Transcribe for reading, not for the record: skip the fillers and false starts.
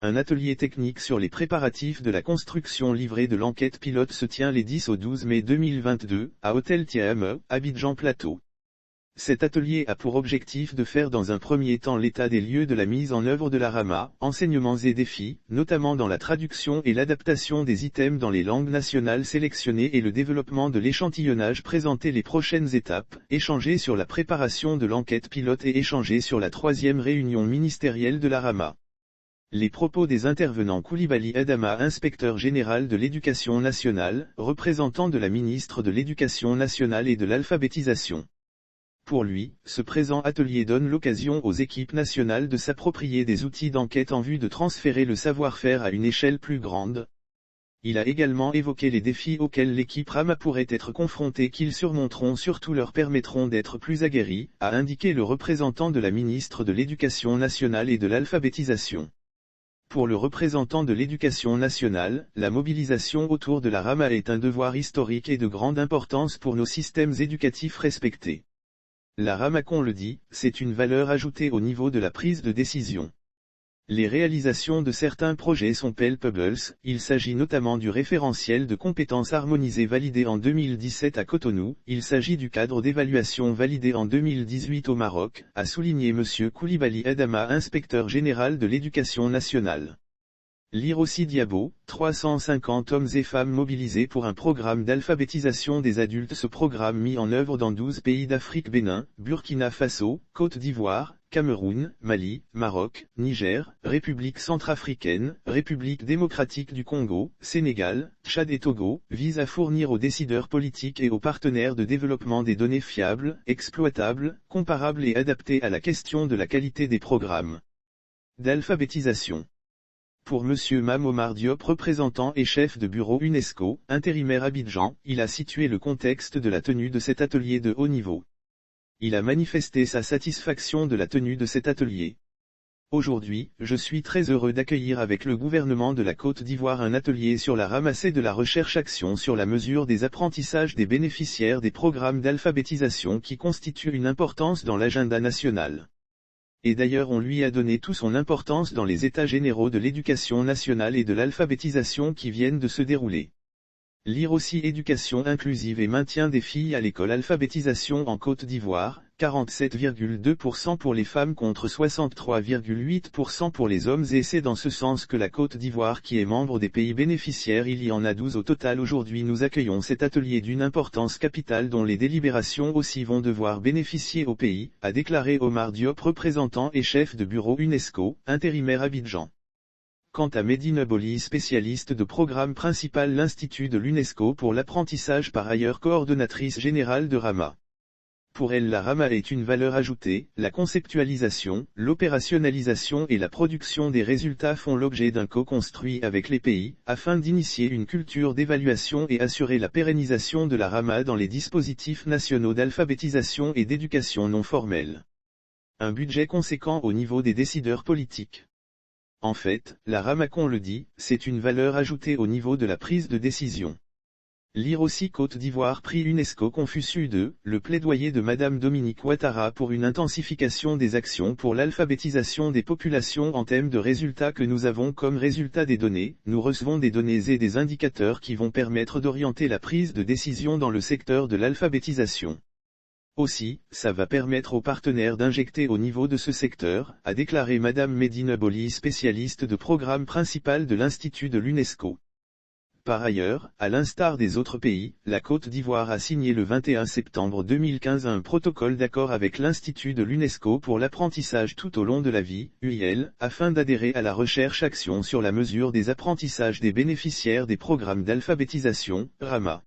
Un atelier technique sur les préparatifs de la construction livrée de l'enquête pilote se tient les 10 au 12 mai 2022, à Hôtel Tiame, Abidjan Plateau. Cet atelier a pour objectif de faire dans un premier temps l'état des lieux de la mise en œuvre de la RAMA, enseignements et défis, notamment dans la traduction et l'adaptation des items dans les langues nationales sélectionnées et le développement de l'échantillonnage, présenter les prochaines étapes, échanger sur la préparation de l'enquête pilote et échanger sur la 3e réunion ministérielle de la RAMA. Les propos des intervenants: Coulibaly Adama, inspecteur général de l'Éducation nationale, représentant de la ministre de l'Éducation nationale et de l'alphabétisation. Pour lui, ce présent atelier donne l'occasion aux équipes nationales de s'approprier des outils d'enquête en vue de transférer le savoir-faire à une échelle plus grande. Il a également évoqué les défis auxquels l'équipe RAMA pourrait être confrontée, qu'ils surmonteront, surtout leur permettront d'être plus aguerris, a indiqué le représentant de la ministre de l'Éducation nationale et de l'alphabétisation. Pour le représentant de l'Éducation nationale, la mobilisation autour de la RAMA est un devoir historique et de grande importance pour nos systèmes éducatifs respectés. La RAMA, qu'on le dit, c'est une valeur ajoutée au niveau de la prise de décision. Les réalisations de certains projets sont palpables, il s'agit notamment du référentiel de compétences harmonisées validé en 2017 à Cotonou, il s'agit du cadre d'évaluation validé en 2018 au Maroc, a souligné M. Coulibaly Adama, inspecteur général de l'Éducation nationale. Lire aussi Diabo, 350 hommes et femmes mobilisés pour un programme d'alphabétisation des adultes. Ce programme mis en œuvre dans 12 pays d'Afrique: Bénin, Burkina Faso, Côte d'Ivoire, Cameroun, Mali, Maroc, Niger, République centrafricaine, République démocratique du Congo, Sénégal, Tchad et Togo, vise à fournir aux décideurs politiques et aux partenaires de développement des données fiables, exploitables, comparables et adaptées à la question de la qualité des programmes d'alphabétisation. Pour M. Mame Omar Diop, représentant et chef de bureau UNESCO, intérimaire Abidjan, il a situé le contexte de la tenue de cet atelier de haut niveau. Il a manifesté sa satisfaction de la tenue de cet atelier. Aujourd'hui, je suis très heureux d'accueillir avec le gouvernement de la Côte d'Ivoire un atelier sur la ramassée de la recherche-action sur la mesure des apprentissages des bénéficiaires des programmes d'alphabétisation qui constituent une importance dans l'agenda national. Et d'ailleurs on lui a donné toute son importance dans les états généraux de l'éducation nationale et de l'alphabétisation qui viennent de se dérouler. Lire aussi éducation inclusive et maintien des filles à l'école. Alphabétisation en Côte d'Ivoire, 47,2% pour les femmes contre 63,8% pour les hommes, et c'est dans ce sens que la Côte d'Ivoire, qui est membre des pays bénéficiaires, il y en a 12 au total. Aujourd'hui nous accueillons cet atelier d'une importance capitale dont les délibérations aussi vont devoir bénéficier au pays, a déclaré Omar Diop, représentant et chef de bureau UNESCO, intérimaire Abidjan. Quant à Medina Boli, spécialiste de programme principal l'Institut de l'UNESCO pour l'apprentissage, par ailleurs coordonnatrice générale de RAMA. Pour elle, la RAMA est une valeur ajoutée, la conceptualisation, l'opérationnalisation et la production des résultats font l'objet d'un co-construit avec les pays, afin d'initier une culture d'évaluation et assurer la pérennisation de la RAMA dans les dispositifs nationaux d'alphabétisation et d'éducation non formelle. Un budget conséquent au niveau des décideurs politiques. En fait, la RAMA, qu'on le dit, c'est une valeur ajoutée au niveau de la prise de décision. Lire aussi Côte d'Ivoire, prix UNESCO Confucius II, le plaidoyer de Madame Dominique Ouattara pour une intensification des actions pour l'alphabétisation des populations. En thème de résultats, que nous avons comme résultat des données, nous recevons des données et des indicateurs qui vont permettre d'orienter la prise de décision dans le secteur de l'alphabétisation. Aussi, ça va permettre aux partenaires d'injecter au niveau de ce secteur, a déclaré Madame Medina Boli, spécialiste de programme principal de l'Institut de l'UNESCO. Par ailleurs, à l'instar des autres pays, la Côte d'Ivoire a signé le 21 septembre 2015 un protocole d'accord avec l'Institut de l'UNESCO pour l'apprentissage tout au long de la vie, UIL, afin d'adhérer à la recherche-action sur la mesure des apprentissages des bénéficiaires des programmes d'alphabétisation, RAMA.